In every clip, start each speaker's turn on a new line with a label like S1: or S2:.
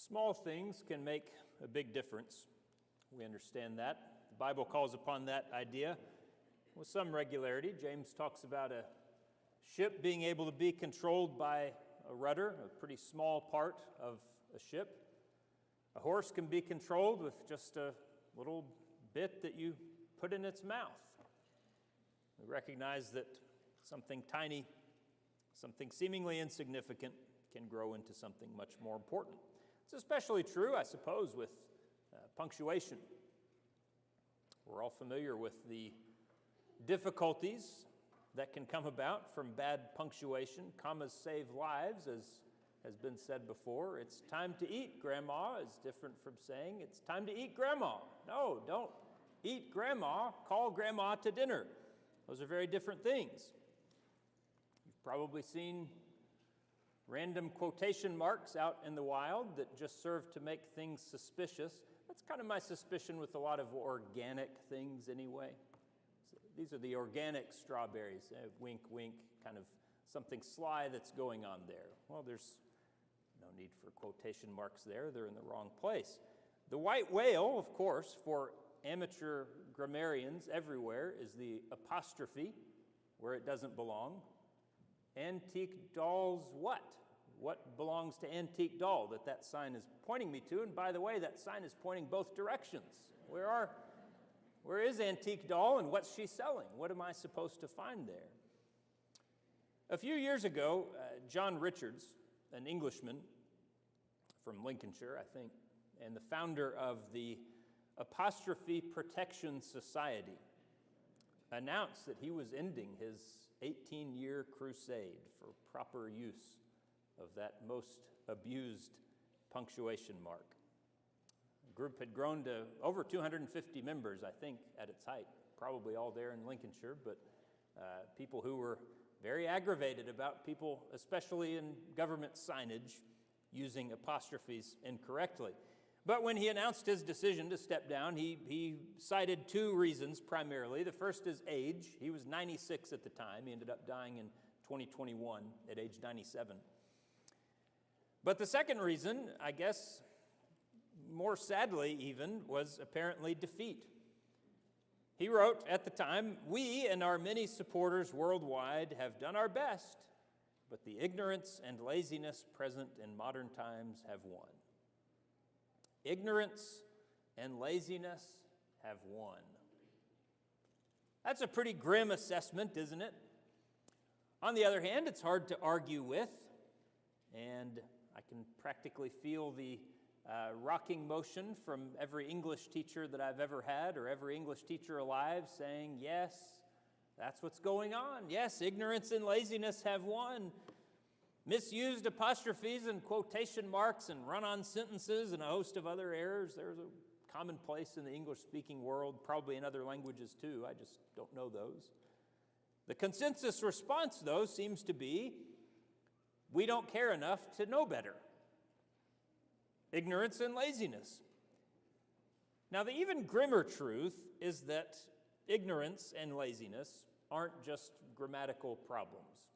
S1: Small things can make a big difference. We understand that. The Bible calls upon that idea with some regularity. James talks about a ship being able to be controlled by a rudder, a pretty small part of a ship. A horse can be controlled with just a little bit that you put in its mouth. We recognize that something tiny, something seemingly insignificant, can grow into something much more important. It's especially true, I suppose, with punctuation. We're all familiar with the difficulties that can come about from bad punctuation. Commas save lives, as has been said before. It's time to eat, Grandma, is different from saying it's time to eat, Grandma. No, don't eat, Grandma. Call Grandma to dinner. Those are very different things. You've probably seen random quotation marks out in the wild that just serve to make things suspicious. That's kind of my suspicion with a lot of organic things anyway. So these are the organic strawberries. Wink, wink, kind of something sly that's going on there. Well, there's no need for quotation marks there. They're in the wrong place. The white whale, of course, for amateur grammarians everywhere, is the apostrophe, where it doesn't belong. Antique dolls what? What belongs to antique doll that sign is pointing me to? And by the way, that sign is pointing both directions. Where is antique doll and what's she selling? What am I supposed to find there? A few years ago, John Richards, an Englishman from Lincolnshire, I think, and the founder of the Apostrophe Protection Society, announced that he was ending his 18-year crusade for proper use of that most abused punctuation mark. The group had grown to over 250 members, I think, at its height, probably all there in Lincolnshire, but people who were very aggravated about people, especially in government signage, using apostrophes incorrectly. But when he announced his decision to step down, he cited two reasons primarily. The first is age. He was 96 at the time. He ended up dying in 2021 at age 97. But the second reason, I guess, more sadly even, was apparently defeat. He wrote at the time, "We and our many supporters worldwide have done our best, but the ignorance and laziness present in modern times have won." Ignorance and laziness have won. That's a pretty grim assessment, isn't it? On the other hand, it's hard to argue with, and I can practically feel the rocking motion from every English teacher that I've ever had, or every English teacher alive, saying, yes, that's what's going on. Yes, ignorance and laziness have won. Misused apostrophes and quotation marks and run-on sentences and a host of other errors. There's a commonplace in the English-speaking world, probably in other languages too. I just don't know those. The consensus response, though, seems to be, we don't care enough to know better. Ignorance and laziness. Now, the even grimmer truth is that ignorance and laziness aren't just grammatical problems.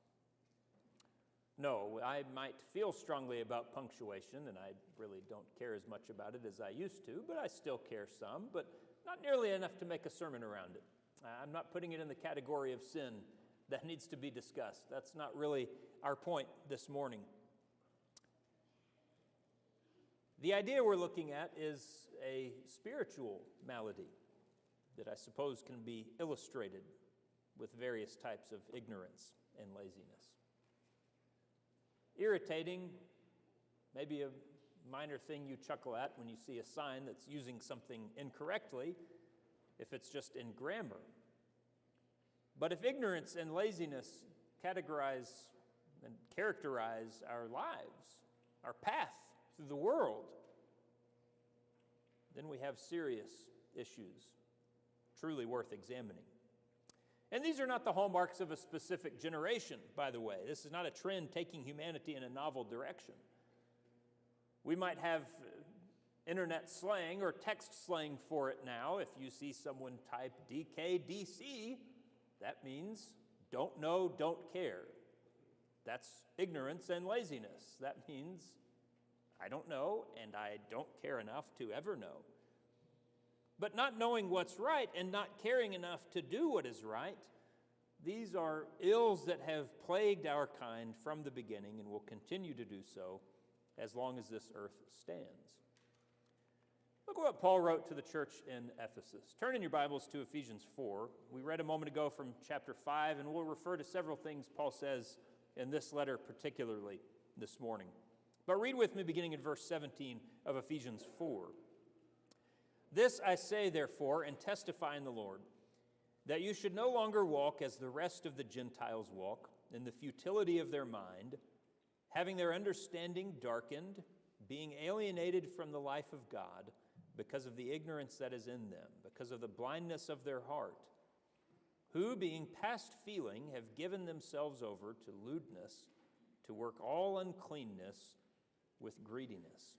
S1: No, I might feel strongly about punctuation, and I really don't care as much about it as I used to, but I still care some, but not nearly enough to make a sermon around it. I'm not putting it in the category of sin that needs to be discussed. That's not really our point this morning. The idea we're looking at is a spiritual malady that I suppose can be illustrated with various types of ignorance and laziness. Irritating, maybe a minor thing you chuckle at when you see a sign that's using something incorrectly, if it's just in grammar. But if ignorance and laziness categorize and characterize our lives, our path through the world, then we have serious issues, truly worth examining. And these are not the hallmarks of a specific generation, by the way. This is not a trend taking humanity in a novel direction. We might have internet slang or text slang for it now. If you see someone type DKDC, that means don't know, don't care. That's ignorance and laziness. That means I don't know, and I don't care enough to ever know. But not knowing what's right and not caring enough to do what is right, these are ills that have plagued our kind from the beginning and will continue to do so as long as this earth stands. Look at what Paul wrote to the church in Ephesus. Turn in your Bibles to Ephesians 4. We read a moment ago from chapter 5, and we'll refer to several things Paul says in this letter particularly this morning. But read with me beginning in verse 17 of Ephesians 4. This I say, therefore, and testify in the Lord, that you should no longer walk as the rest of the Gentiles walk, in the futility of their mind, having their understanding darkened, being alienated from the life of God, because of the ignorance that is in them, because of the blindness of their heart, who, being past feeling, have given themselves over to lewdness, to work all uncleanness with greediness.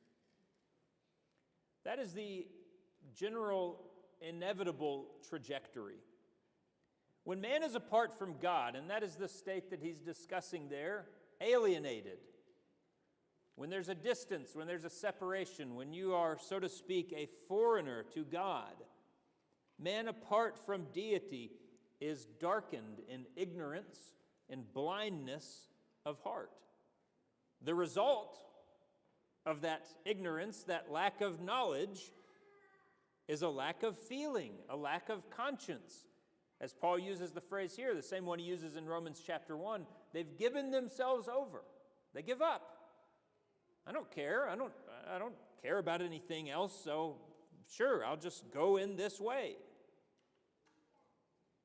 S1: That is the general, inevitable trajectory. When man is apart from God, and that is the state that he's discussing there, alienated, when there's a distance, when there's a separation, when you are, so to speak, a foreigner to God, man apart from deity is darkened in ignorance and blindness of heart. The result of that ignorance, that lack of knowledge, is a lack of feeling, a lack of conscience. As Paul uses the phrase here, the same one he uses in Romans chapter 1, they've given themselves over. They give up. I don't care. I don't care about anything else, so sure, I'll just go in this way.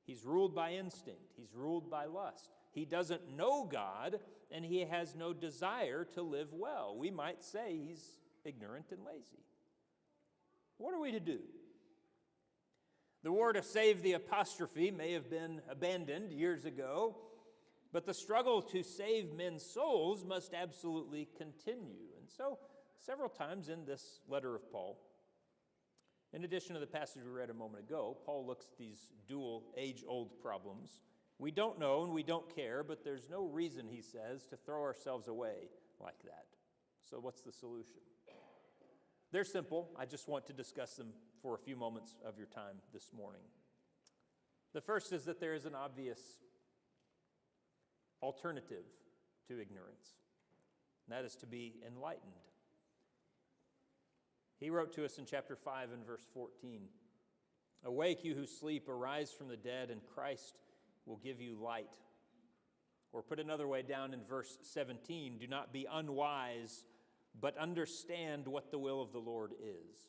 S1: He's ruled by instinct. He's ruled by lust. He doesn't know God, and he has no desire to live well. We might say he's ignorant and lazy. What are we to do? The war to save the apostrophe may have been abandoned years ago, but the struggle to save men's souls must absolutely continue. And so, several times in this letter of Paul, in addition to the passage we read a moment ago, Paul looks at these dual age-old problems. We don't know and we don't care, but there's no reason, he says, to throw ourselves away like that. So what's the solution? They're simple. I just want to discuss them for a few moments of your time this morning. The first is that there is an obvious alternative to ignorance, and that is to be enlightened. He wrote to us in chapter 5 and verse 14, "Awake, you who sleep, arise from the dead, and Christ will give you light." Or put another way, down in verse 17, "Do not be unwise, but understand what the will of the Lord is."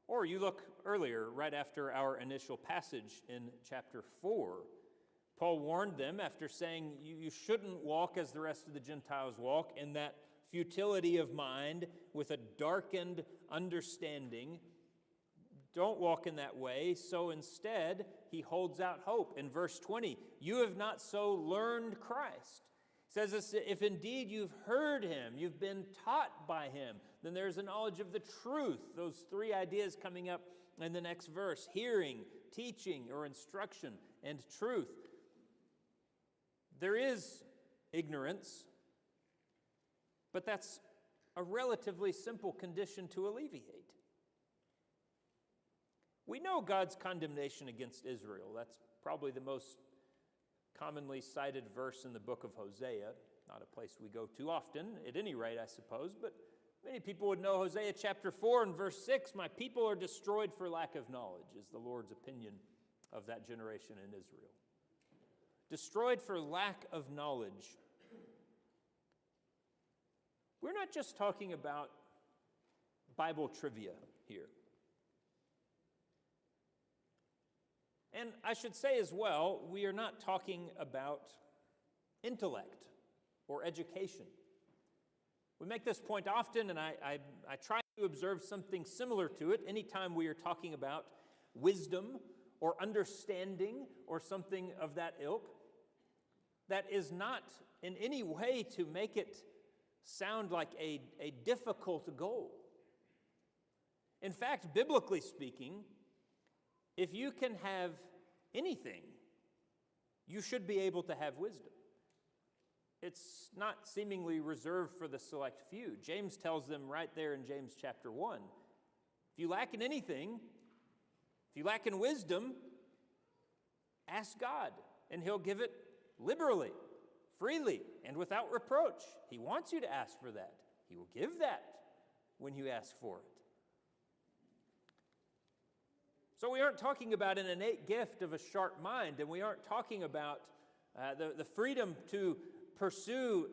S1: Or you look earlier, right after our initial passage in chapter 4, Paul warned them after saying you shouldn't walk as the rest of the Gentiles walk, in that futility of mind with a darkened understanding. Don't walk in that way. So instead, he holds out hope. In verse 20, "You have not so learned Christ." He says, if indeed you've heard him, you've been taught by him, then there's a knowledge of the truth. Those three ideas coming up in the next verse: hearing, teaching, or instruction, and truth. There is ignorance, but that's a relatively simple condition to alleviate. We know God's condemnation against Israel. That's probably the most commonly cited verse in the book of Hosea. Not a place we go too often, at any rate, I suppose, but many people would know Hosea chapter 4 and verse 6, "My people are destroyed for lack of knowledge," is the Lord's opinion of that generation in Israel. Destroyed for lack of knowledge. We're not just talking about Bible trivia here. And I should say as well, we are not talking about intellect or education. We make this point often, and I try to observe something similar to it anytime we are talking about wisdom or understanding or something of that ilk. That is not in any way to make it sound like a difficult goal. In fact, biblically speaking, if you can have anything, you should be able to have wisdom. it's not seemingly reserved for the select few. James tells them right there in James chapter 1, if you lack in anything, if you lack in wisdom, ask God, and he'll give it liberally, freely, and without reproach. He wants you to ask for that. He will give that when you ask for it. So we aren't talking about an innate gift of a sharp mind, and we aren't talking about the freedom to pursue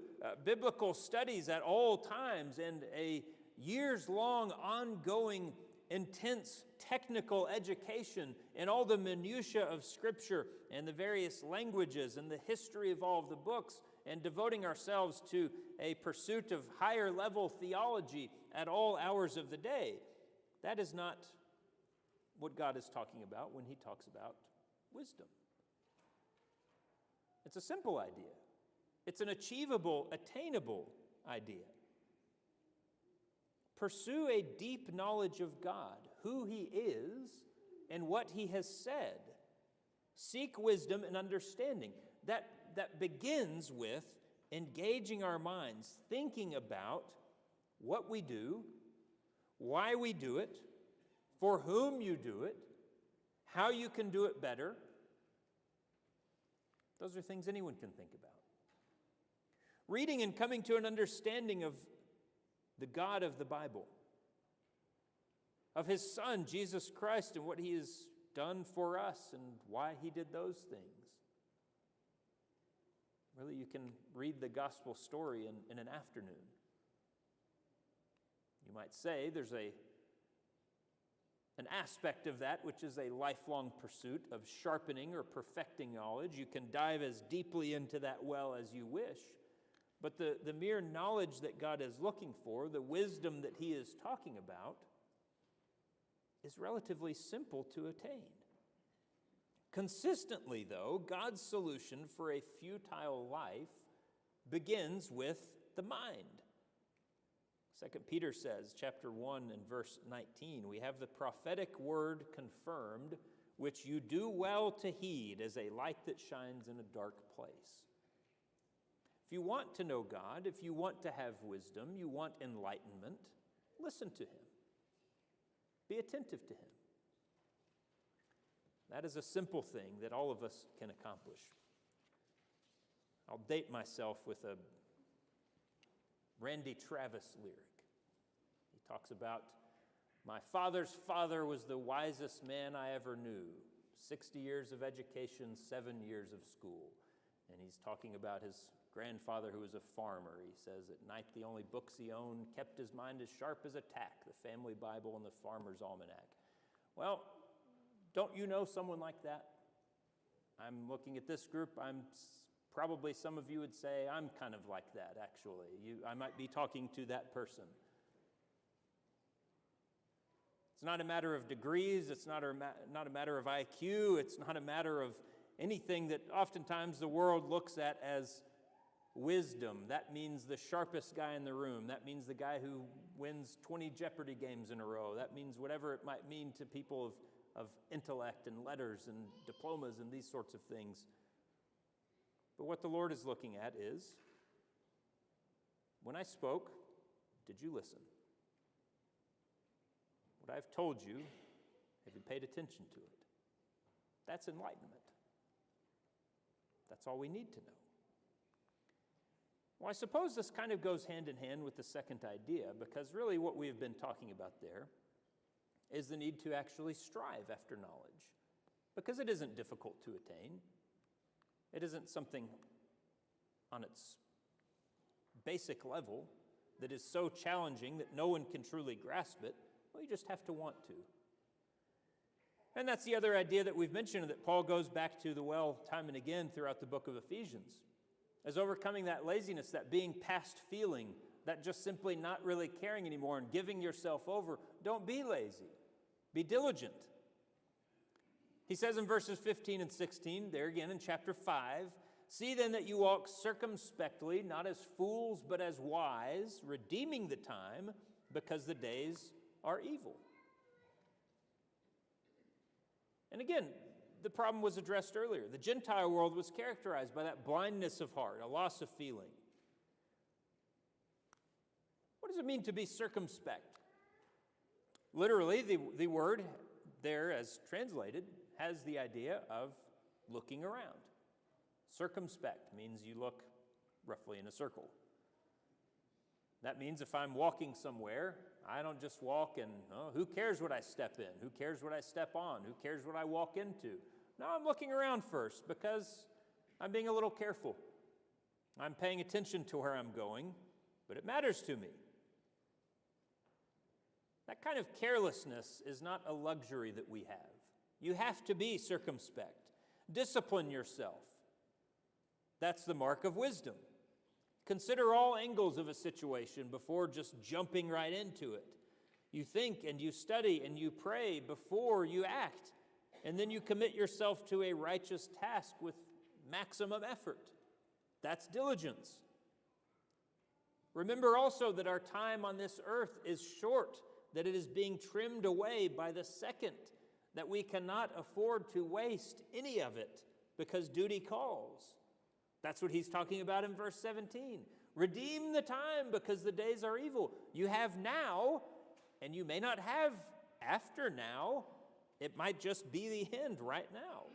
S1: biblical studies at all times and a years-long, ongoing, intense technical education in all the minutiae of Scripture and the various languages and the history of all of the books, and devoting ourselves to a pursuit of higher-level theology at all hours of the day. That is not what God is talking about when he talks about wisdom. It's a simple idea. It's an achievable, attainable idea. Pursue a deep knowledge of God, who he is, and what he has said. Seek wisdom and understanding. That begins with engaging our minds, thinking about what we do, why we do it, for whom you do it, how you can do it better. Those are things anyone can think about. Reading and coming to an understanding of the God of the Bible, of his Son, Jesus Christ, and what he has done for us and why he did those things. Really, you can read the gospel story in an afternoon. You might say there's an aspect of that which is a lifelong pursuit of sharpening or perfecting knowledge. You can dive as deeply into that well as you wish. But the mere knowledge that God is looking for, the wisdom that he is talking about, is relatively simple to attain. Consistently, though, God's solution for a futile life begins with the mind. 2 Peter says, chapter 1 and verse 19, we have the prophetic word confirmed, which you do well to heed as a light that shines in a dark place. If you want to know God, if you want to have wisdom, you want enlightenment, listen to him. Be attentive to him. That is a simple thing that all of us can accomplish. I'll date myself with a Randy Travis lyric. He talks about, my father's father was the wisest man I ever knew. 60 years of education, 7 years of school. And he's talking about his grandfather who was a farmer. He says at night the only books he owned kept his mind as sharp as a tack, the family Bible and the farmer's almanac. Well, don't you know someone like that? I'm looking at this group. Probably some of you would say, I'm kind of like that, actually. I might be talking to that person. It's not a matter of degrees. It's not a matter of IQ. It's not a matter of anything that oftentimes the world looks at as wisdom. That means the sharpest guy in the room. That means the guy who wins 20 Jeopardy games in a row. That means whatever it might mean to people of intellect and letters and diplomas and these sorts of things. But what the Lord is looking at is, when I spoke, did you listen? What I've told you, have you paid attention to it? That's enlightenment. That's all we need to know. Well, I suppose this kind of goes hand in hand with the second idea, because really what we have been talking about there is the need to actually strive after knowledge, because it isn't difficult to attain. It isn't something on its basic level that is so challenging that no one can truly grasp it. Well, you just have to want to. And that's the other idea that we've mentioned that Paul goes back to time and again throughout the book of Ephesians, as overcoming that laziness, that being past feeling, that just simply not really caring anymore and giving yourself over. Don't be lazy. Be diligent. He says in verses 15 and 16, there again in chapter 5, see then that you walk circumspectly, not as fools, but as wise, redeeming the time, because the days are evil. And again, the problem was addressed earlier. The Gentile world was characterized by that blindness of heart, a loss of feeling. What does it mean to be circumspect? Literally, the word there as translated has the idea of looking around. Circumspect means you look roughly in a circle. That means if I'm walking somewhere, I don't just walk and, who cares what I step in? Who cares what I step on? Who cares what I walk into? No, I'm looking around first because I'm being a little careful. I'm paying attention to where I'm going, but it matters to me. That kind of carelessness is not a luxury that we have. You have to be circumspect. Discipline yourself. That's the mark of wisdom. Consider all angles of a situation before just jumping right into it. You think and you study and you pray before you act, and then you commit yourself to a righteous task with maximum effort. That's diligence. Remember also that our time on this earth is short, that it is being trimmed away by the second, that we cannot afford to waste any of it because duty calls. That's what he's talking about in verse 17. Redeem the time because the days are evil. You have now, and you may not have after now. It might just be the end right now.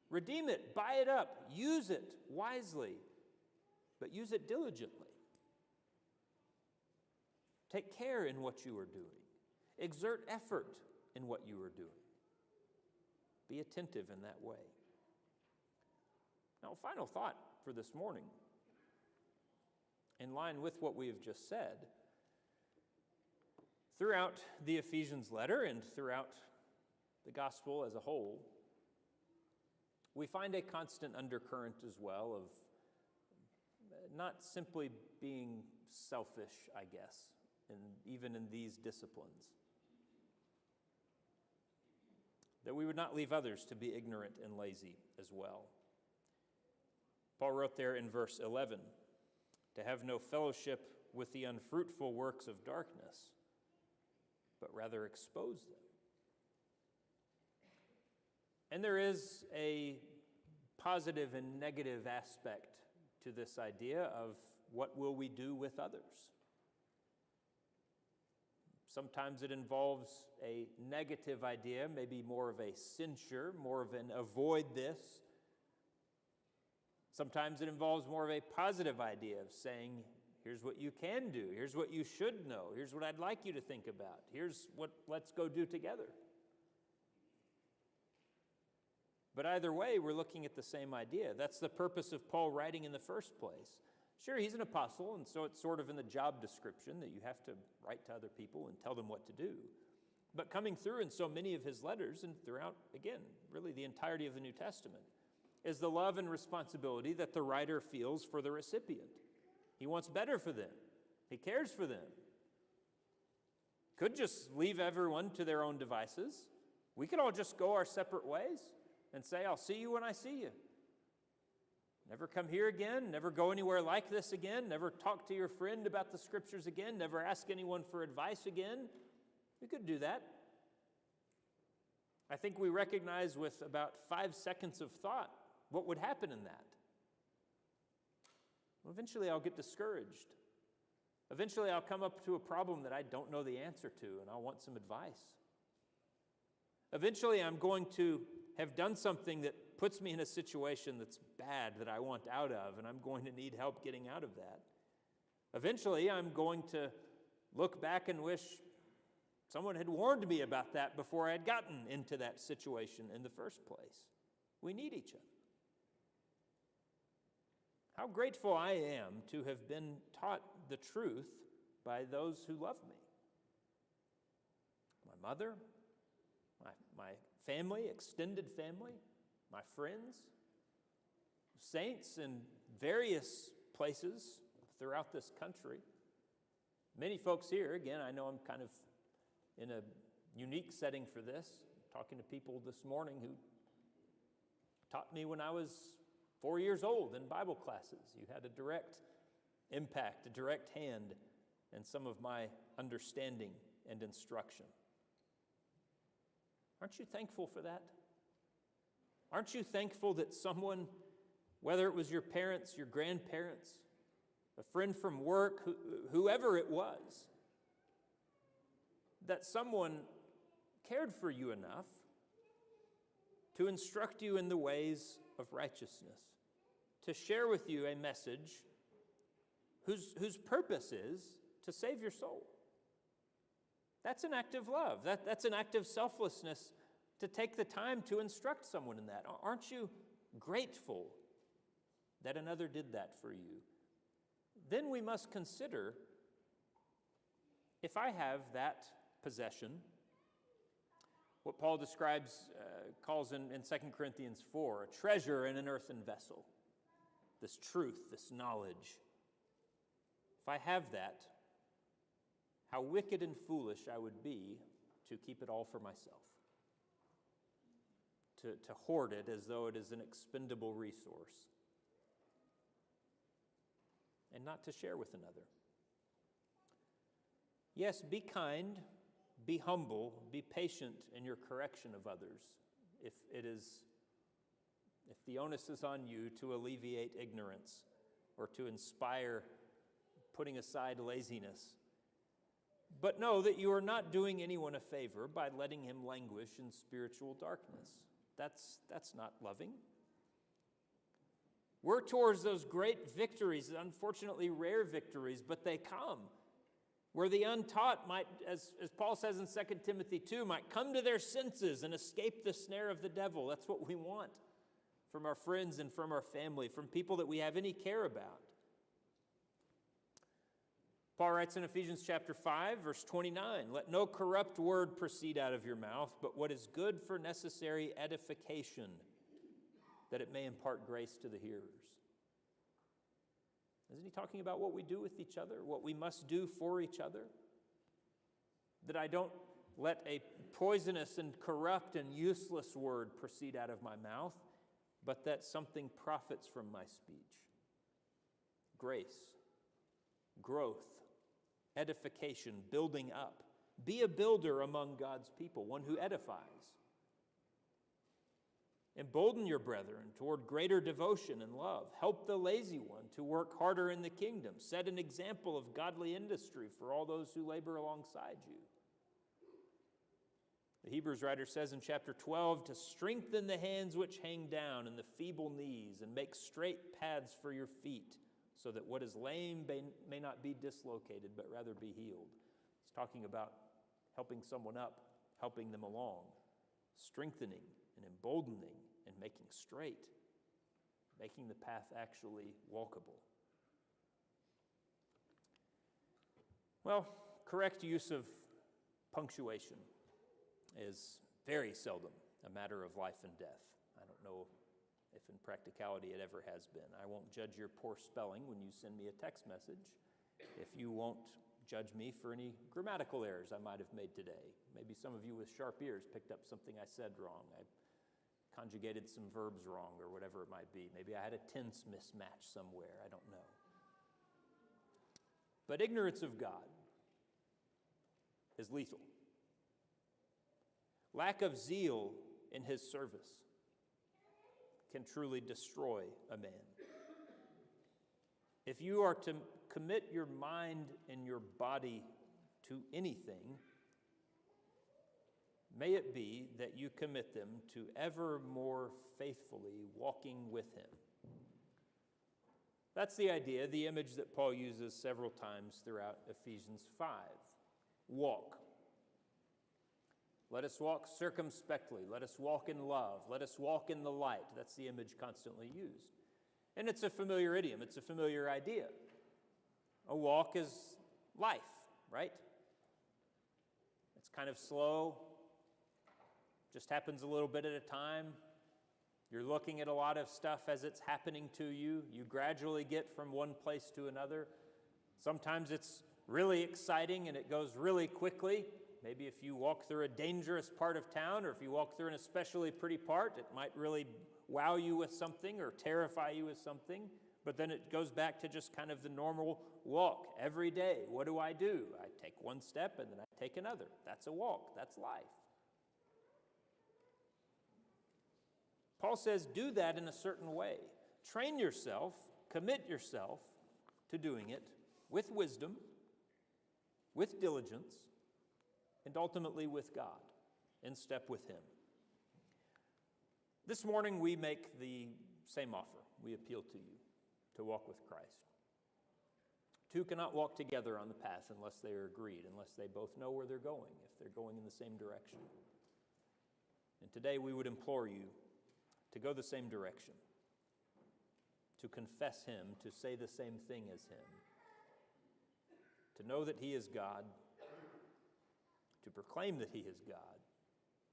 S1: Redeem it, buy it up, use it wisely, but use it diligently. Take care in what you are doing. Exert effort in what you are doing. Be attentive in that way. Now, final thought for this morning. In line with what we have just said, throughout the Ephesians letter and throughout the gospel as a whole, we find a constant undercurrent as well of not simply being selfish, I guess, even in these disciplines. That we would not leave others to be ignorant and lazy as well. Paul wrote there in verse 11, to have no fellowship with the unfruitful works of darkness, but rather expose them. And there is a positive and negative aspect to this idea of what will we do with others. Sometimes it involves a negative idea, maybe more of a censure, more of an avoid this. Sometimes it involves more of a positive idea of saying, here's what you can do, here's what you should know, here's what I'd like you to think about, here's what let's go do together. But either way, we're looking at the same idea. That's the purpose of Paul writing in the first place. Sure, he's an apostle, and so it's sort of in the job description that you have to write to other people and tell them what to do. But coming through in so many of his letters and throughout, again, really the entirety of the New Testament, is the love and responsibility that the writer feels for the recipient. He wants better for them. He cares for them. Could just leave everyone to their own devices. We could all just go our separate ways and say, I'll see you when I see you. Never come here again, never go anywhere like this again, never talk to your friend about the scriptures again, never ask anyone for advice again. We could do that. I think we recognize with about 5 seconds of thought what would happen in that. Well, eventually I'll get discouraged. Eventually I'll come up to a problem that I don't know the answer to, and I'll want some advice. Eventually I'm going to have done something that puts me in a situation that's bad that I want out of, and I'm going to need help getting out of that. Eventually I'm going to look back and wish someone had warned me about that before I had gotten into that situation in the first place. We need each other. How grateful I am to have been taught the truth by those who love me. My mother, my family, extended family, my friends, saints in various places throughout this country. Many folks here, again, I know I'm kind of in a unique setting for this, talking to people this morning who taught me when I was 4 years old in Bible classes. You had a direct impact, a direct hand in some of my understanding and instruction. Aren't you thankful for that? Aren't you thankful that someone, whether it was your parents, your grandparents, a friend from work, whoever it was, that someone cared for you enough to instruct you in the ways of righteousness, to share with you a message whose purpose is to save your soul. That's an act of love. That's an act of selflessness to take the time to instruct someone in that. Aren't you grateful that another did that for you? Then we must consider, if I have that possession, what Paul calls in 2 Corinthians 4, a treasure in an earthen vessel, this truth, this knowledge. If I have that, how wicked and foolish I would be to keep it all for myself, to hoard it as though it is an expendable resource, and not to share with another. Yes, be kind, be humble, be patient in your correction of others, if the onus is on you to alleviate ignorance or to inspire putting aside laziness. But know that you are not doing anyone a favor by letting him languish in spiritual darkness. That's not loving. Work towards those great victories, unfortunately rare victories, but they come, where the untaught might, as Paul says in 2 Timothy 2, might come to their senses and escape the snare of the devil. That's what we want from our friends and from our family, from people that we have any care about. Paul writes in Ephesians chapter 5, verse 29, "Let no corrupt word proceed out of your mouth, but what is good for necessary edification, that it may impart grace to the hearers." Isn't he talking about what we do with each other, what we must do for each other? That I don't let a poisonous and corrupt and useless word proceed out of my mouth, but that something profits from my speech. Grace, growth, edification, building up. Be a builder among God's people, one who edifies. Embolden your brethren toward greater devotion and love. Help the lazy one to work harder in the kingdom. Set an example of godly industry for all those who labor alongside you. The Hebrews writer says in chapter 12, to strengthen the hands which hang down and the feeble knees, and make straight paths for your feet, so that what is lame may not be dislocated, but rather be healed. He's talking about helping someone up, helping them along, strengthening and emboldening and making straight, making the path actually walkable. Well, correct use of punctuation is very seldom a matter of life and death. I don't know if in practicality it ever has been. I won't judge your poor spelling when you send me a text message, if you won't judge me for any grammatical errors I might have made today. Maybe some of you with sharp ears picked up something I said wrong. I conjugated some verbs wrong or whatever it might be. Maybe I had a tense mismatch somewhere. I don't know. But ignorance of God is lethal. Lack of zeal in his service can truly destroy a man. If you are to commit your mind and your body to anything, may it be that you commit them to ever more faithfully walking with him. That's the idea, the image that Paul uses several times throughout Ephesians 5. Walk. Let us walk circumspectly. Let us walk in love. Let us walk in the light. That's the image constantly used. And it's a familiar idiom. It's a familiar idea. A walk is life, right? It's kind of slow. Just happens a little bit at a time. You're looking at a lot of stuff as it's happening to you. You gradually get from one place to another. Sometimes it's really exciting and it goes really quickly. Maybe if you walk through a dangerous part of town, or if you walk through an especially pretty part, it might really wow you with something or terrify you with something. But then it goes back to just kind of the normal walk every day. What do? I take one step and then I take another. That's a walk. That's life. Paul says, do that in a certain way. Train yourself, commit yourself to doing it with wisdom, with diligence, and ultimately with God, in step with Him. This morning we make the same offer. We appeal to you to walk with Christ. Two cannot walk together on the path unless they are agreed, unless they both know where they're going, if they're going in the same direction. And today we would implore you to go the same direction, to confess Him, to say the same thing as Him, to know that He is God, to proclaim that He is God,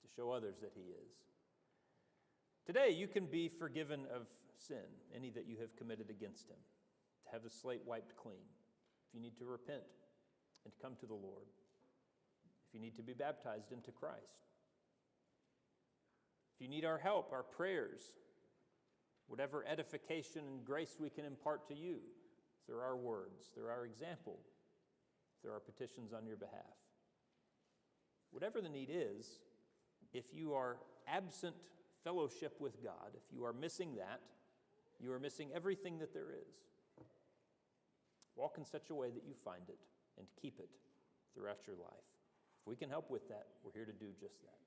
S1: to show others that He is. Today you can be forgiven of sin, any that you have committed against Him, to have the slate wiped clean. If you need to repent and come to the Lord, if you need to be baptized into Christ, if you need our help, our prayers, whatever edification and grace we can impart to you through our words, through our example, through our petitions on your behalf. Whatever the need is, if you are absent fellowship with God, if you are missing that, you are missing everything that there is. Walk in such a way that you find it and keep it throughout your life. If we can help with that, we're here to do just that.